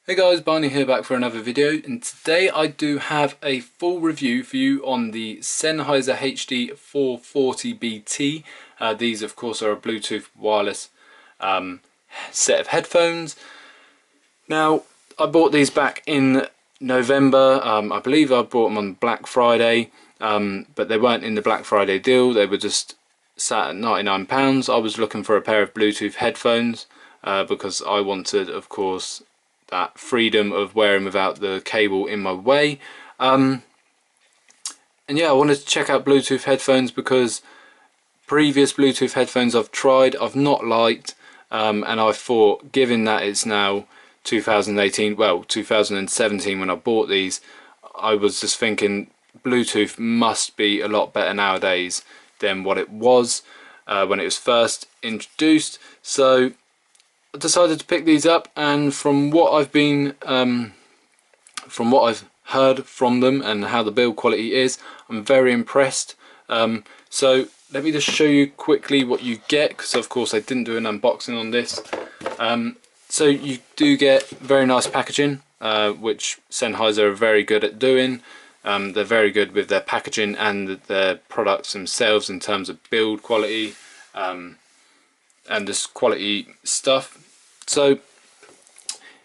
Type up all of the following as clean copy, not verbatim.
Hey guys, Barney here back for another video, and today I do have a full review for you on the Sennheiser HD 440BT. These of course are a Bluetooth wireless set of headphones. Now I bought these back in November. I believe I bought them on Black Friday, but they weren't in the Black Friday deal. They were just sat at £99. I was looking for a pair of Bluetooth headphones because I wanted, of course, that freedom of wearing without the cable in my way. And yeah, I wanted to check out Bluetooth headphones because previous Bluetooth headphones I've tried, I've not liked, and I thought, given that it's now 2018, well 2017 when I bought these, I was just thinking Bluetooth must be a lot better nowadays than what it was when it was first introduced. So I decided to pick these up, and from what I've heard from them and how the build quality is, I'm very impressed. So let me just show you quickly what you get, because of course I didn't do an unboxing on this. So you do get very nice packaging, which Sennheiser are very good at doing. They're very good with their packaging and their products themselves in terms of build quality and this quality stuff. So it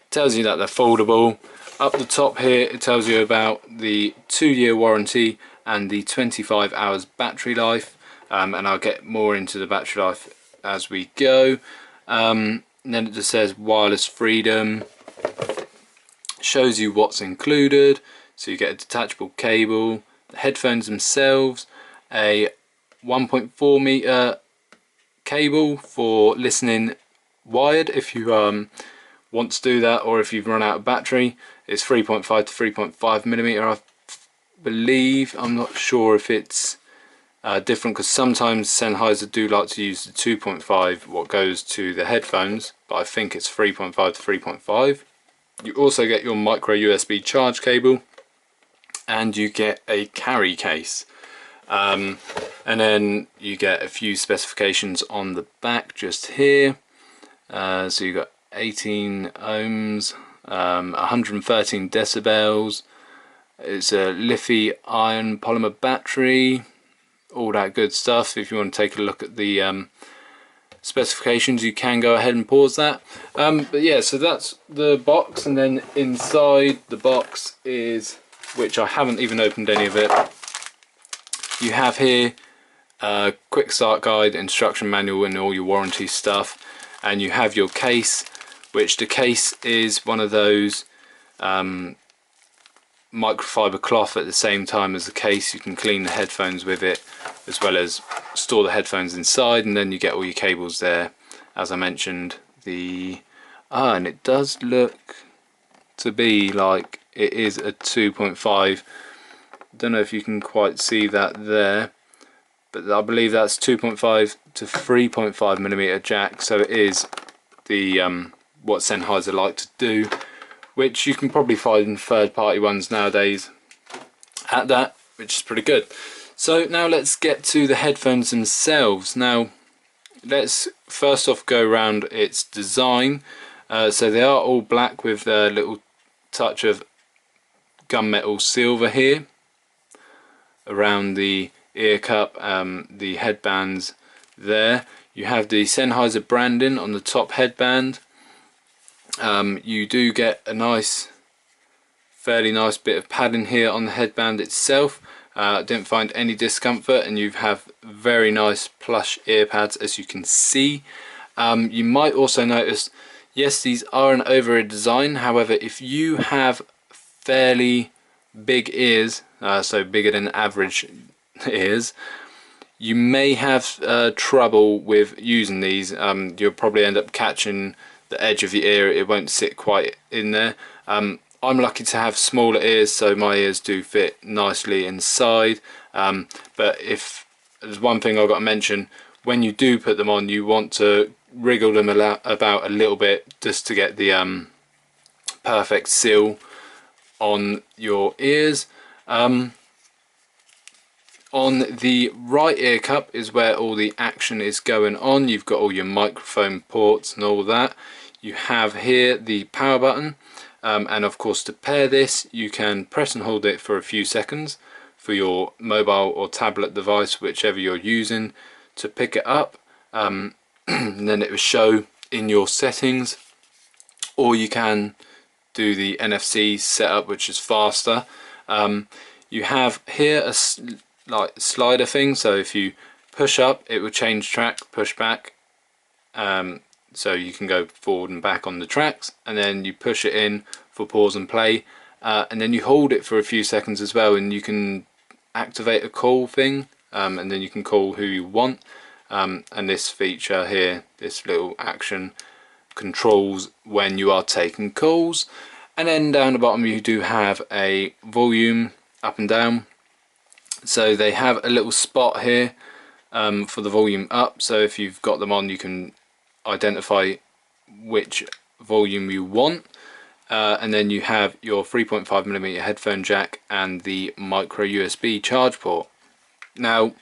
tells you that they're foldable. Up the top here it tells you about the 2-year warranty and the 25 hours battery life, and I'll get more into the battery life as we go. And then it just says wireless freedom, shows you what's included. So you get a detachable cable, the headphones themselves, a 1.4 meter cable for listening wired if you want to do that, or if you've run out of battery. It's 3.5 to 3.5 millimeter, I believe. I'm not sure if it's different, because sometimes Sennheiser do like to use the 2.5 what goes to the headphones, but I think it's 3.5 to 3.5. You also get your micro USB charge cable, and you get a carry case, and then you get a few specifications on the back just here. So you got 18 ohms, 113 decibels. It's a lithium ion polymer battery, all that good stuff. If you want to take a look at the specifications, you can go ahead and pause that. But yeah, so that's the box, and then inside the box is, which I haven't even opened any of it, you have here a quick start guide, instruction manual, and all your warranty stuff. And you have your case, which the case is one of those microfiber cloth at the same time as the case. You can clean the headphones with it, as well as store the headphones inside, and then you get all your cables there, as I mentioned. And it does look to be like it is a 2.5. Don't know if you can quite see that there, but I believe that's 2.5 to 3.5 millimeter jack. So it is the what Sennheiser like to do, which you can probably find in third-party ones nowadays at that, which is pretty good. So now let's get to the headphones themselves. Now let's first off go around its design. So they are all black with a little touch of gunmetal silver here around the ear cup, the headbands there. You have the Sennheiser branding on the top headband. You do get a fairly nice bit of padding here on the headband itself. Didn't find any discomfort, and you have very nice plush ear pads, as you can see. You might also notice, yes, these are an over-ear design. However, if you have fairly big ears, so bigger than average ears, you may have trouble with using these. You'll probably end up catching the edge of your ear. It won't sit quite in there. I'm lucky to have smaller ears, so my ears do fit nicely inside. But if there's one thing I've got to mention, when you do put them on, you want to wriggle them about a little bit just to get the perfect seal on your ears. On the right ear cup is where all the action is going on. You've got all your microphone ports and all that. You have here the power button, And of course, to pair this, you can press and hold it for a few seconds for your mobile or tablet device, whichever you're using, to pick it up, and then it will show in your settings. Or you can do the NFC setup, which is faster. You have here a like slider thing, so if you push up it will change track, push back, so you can go forward and back on the tracks, and then you push it in for pause and play, and then you hold it for a few seconds as well, and you can activate a call thing, and then you can call who you want, and this feature here, this little action, controls when you are taking calls. And then down the bottom you do have a volume up and down, so they have a little spot here for the volume up, so if you've got them on you can identify which volume you want, and then you have your 3.5mm headphone jack and the micro USB charge port. Now,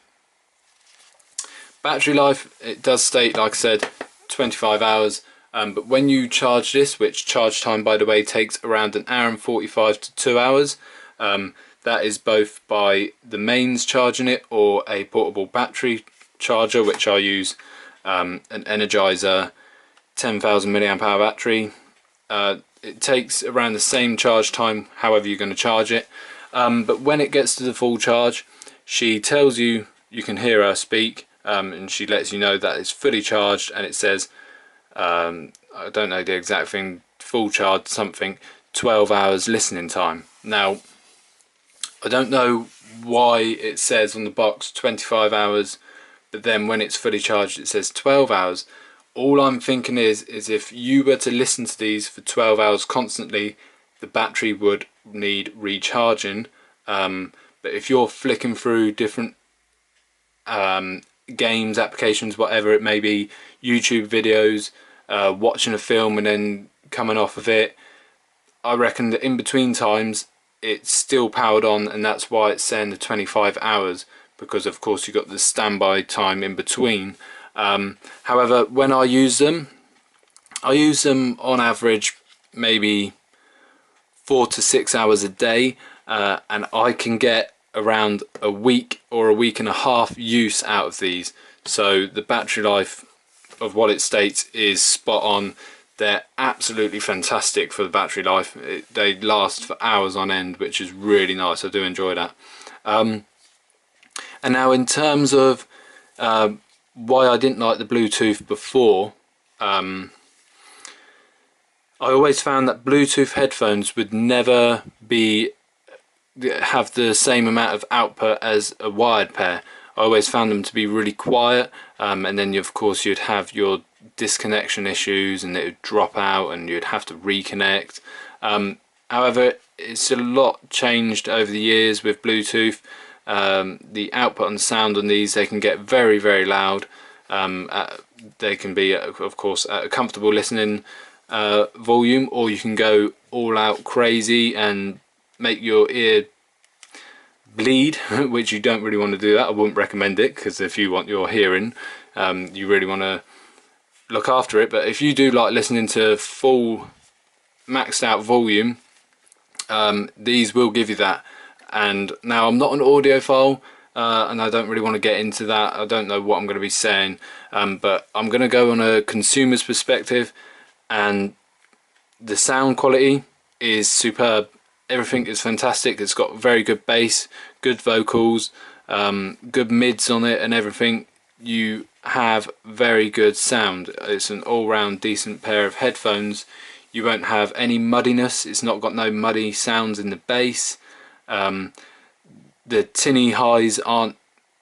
battery life, it does state, like I said, 25 hours, but when you charge this, which charge time by the way takes around 1 hour and 45 to 2 hours, that is both by the mains charging it or a portable battery charger, which I use an Energizer 10,000 milliamp hour battery. It takes around the same charge time however you're going to charge it, but when it gets to the full charge, she tells you, you can hear her speak, and she lets you know that it's fully charged, and it says, I don't know the exact thing, full charge something, 12 hours listening time. Now, I don't know why it says on the box 25 hours, but then when it's fully charged it says 12 hours. All I'm thinking is if you were to listen to these for 12 hours constantly, the battery would need recharging. But if you're flicking through different games, applications, whatever it may be, YouTube videos, watching a film and then coming off of it, I reckon that in between times it's still powered on, and that's why it's saying the 25 hours, because of course you've got the standby time in between. However, when I use them on average maybe 4 to 6 hours a day, and I can get around a week or a week and a half use out of these. So the battery life of what it states is spot on. They're absolutely fantastic for the battery life. They last for hours on end, which is really nice. I do enjoy that. And now in terms of why I didn't like the Bluetooth before, I always found that Bluetooth headphones would never have the same amount of output as a wired pair. I always found them to be really quiet, and then of course you'd have your disconnection issues and it would drop out and you'd have to reconnect. However, it's a lot changed over the years with Bluetooth. The output and sound on these, they can get very, very loud. They can be, of course, at a comfortable listening volume, or you can go all out crazy and make your ear bleed, which you don't really want to do that. I wouldn't recommend it, because if you want your hearing, you really want to look after it. But if you do like listening to full maxed out volume, these will give you that. And now I'm not an audiophile, and I don't really want to get into that. I don't know what I'm going to be saying, but I'm going to go on a consumer's perspective, and the sound quality is superb. Everything is fantastic. It's got very good bass, good vocals, good mids on it and everything. You have very good sound. It's an all-round decent pair of headphones. You won't have any muddiness. It's not got no muddy sounds in the bass. The tinny highs aren't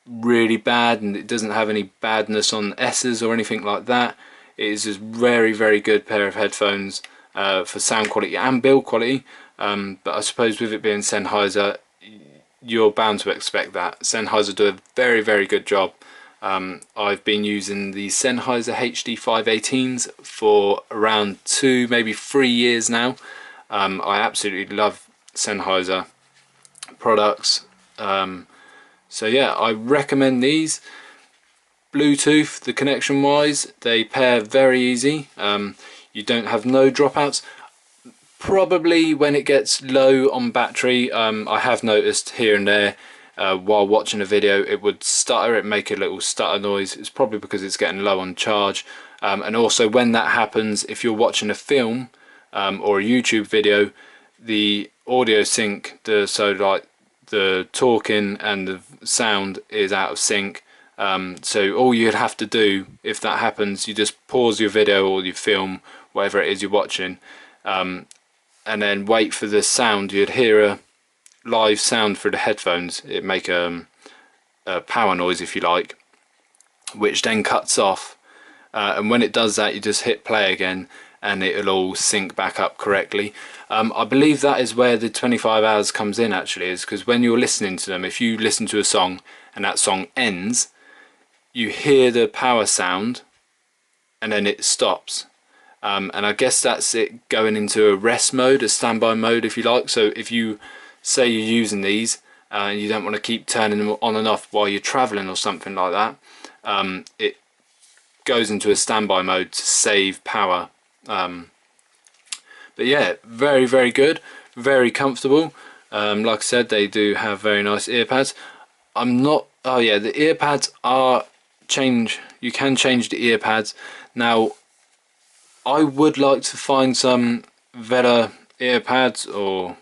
really bad, and it doesn't have any badness on S's or anything like that. It is a very, very good pair of headphones for sound quality and build quality. But I suppose with it being Sennheiser, you're bound to expect that. Sennheiser do a very, very good job. I've been using the Sennheiser HD 518s for around 2, maybe 3 years now. I absolutely love Sennheiser products. So yeah, I recommend these. Bluetooth, the connection wise, they pair very easy. You don't have no dropouts. Probably when it gets low on battery. I have noticed here and there while watching a video it would stutter, it make a little stutter noise. It's probably because it's getting low on charge. And also when that happens, if you're watching a film or a YouTube video, the audio sync, so like the talking and the sound is out of sync. So all you'd have to do if that happens, you just pause your video or your film, whatever it is you're watching, and then wait for the sound. You'd hear a live sound through the headphones. It'd make a power noise, if you like, which then cuts off. And when it does that, you just hit play again and it'll all sync back up correctly. I believe that is where the 25 hours comes in, actually, is because when you're listening to them, if you listen to a song and that song ends, you hear the power sound and then it stops. And I guess that's it going into a rest mode, a standby mode, if you like. So if you say you're using these and you don't want to keep turning them on and off while you're traveling or something like that, it goes into a standby mode to save power. But yeah, very, very good, very comfortable. Like I said, they do have very nice ear pads. Oh yeah, the ear pads are you can change the ear pads. Now, I would like to find some Vela ear pads or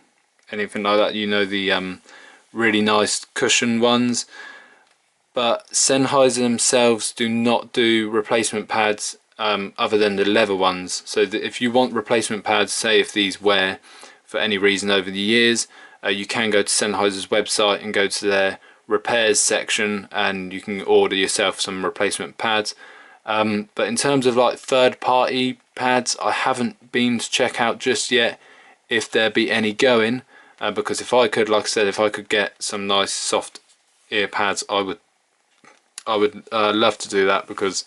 anything like that, you know, the really nice cushion ones, but Sennheiser themselves do not do replacement pads other than the leather ones. So if you want replacement pads, say if these wear for any reason over the years, you can go to Sennheiser's website and go to their repairs section and you can order yourself some replacement pads. But in terms of like third-party pads, I haven't been to check out just yet if there be any going, because if I could, like I said, if I could get some nice soft ear pads, I would love to do that, because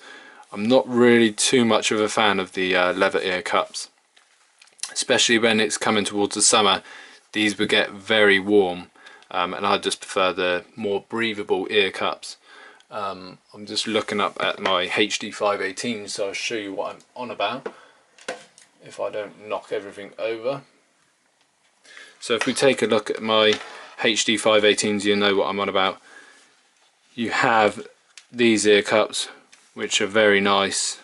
I'm not really too much of a fan of the leather ear cups, especially when it's coming towards the summer. These would get very warm, and I just prefer the more breathable ear cups. I'm just looking up at my HD 518, so I'll show you what I'm on about if I don't knock everything over. So if we take a look at my HD 518s, you know what I'm on about. You have these ear cups, which are very nice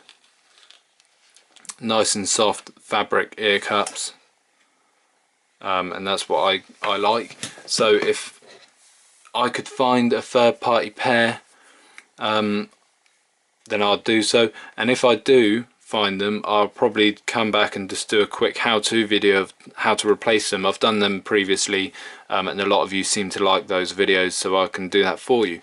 and soft fabric ear cups, and that's what I like. So if I could find a third-party pair, then I'll do so, and if I do find them, I'll probably come back and just do a quick how-to video of how to replace them. I've done them previously, and a lot of you seem to like those videos, so I can do that for you.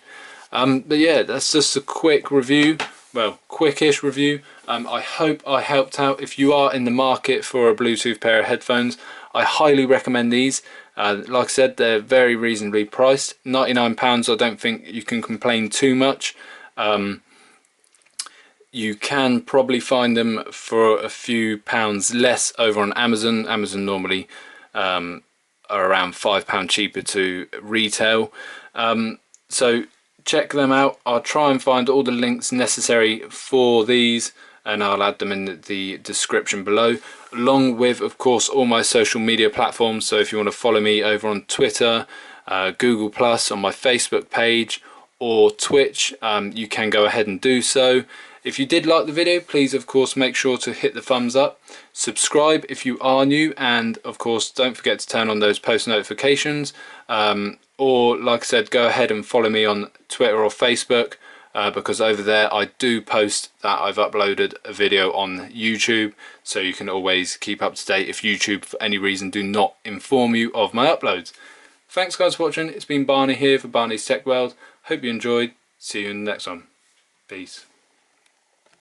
But yeah, that's just a quick review, well, quickish review. I hope I helped out. If you are in the market for a Bluetooth pair of headphones, I highly recommend these. Like I said, they're very reasonably priced. £99, I don't think you can complain too much. You can probably find them for a few pounds less over on Amazon. Amazon normally are around £5 cheaper to retail. So check them out. I'll try and find all the links necessary for these, and I'll add them in the description below, along with, of course, all my social media platforms. So if you want to follow me over on Twitter, Google Plus, on my Facebook page, or Twitch, you can go ahead and do so. If you did like the video, please of course make sure to hit the thumbs up, subscribe if you are new, and of course don't forget to turn on those post notifications, or like I said, go ahead and follow me on Twitter or Facebook, because over there I do post that I've uploaded a video on YouTube, so you can always keep up to date if YouTube for any reason do not inform you of my uploads. Thanks guys for watching. It's been Barney here for Barney's Tech World. Hope you enjoyed. See you in the next one. Peace.